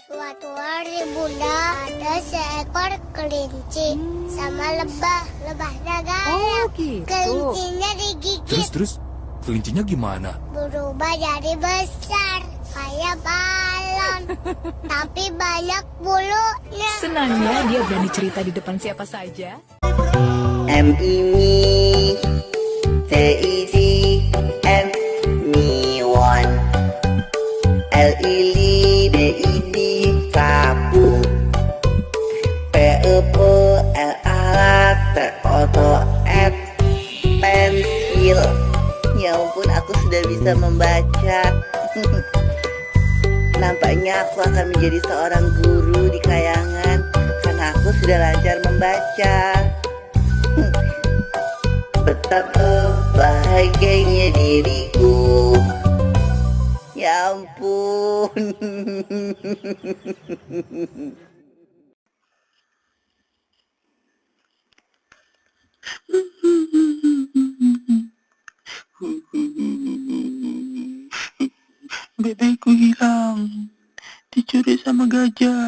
Suatu hari Bunda ada seekor kelinci sama lebah. Lebahnya galak. gitu. Kelincinya digigit. Terus kelincinya gimana? Berubah jadi besar kayak balon. Tapi banyak bulunya. Senangnya dia berani cerita di depan siapa saja. M ini T easy M me one L ili D ID sapu P E P L alat T oto at pensil. Ya ampun, aku sudah bisa membaca. Nampaknya aku akan menjadi seorang guru di kayangan karena aku sudah lancar membaca. Betapa bahagianya diriku. Ya ampun. Bebekku hilang, dicuri sama gajah.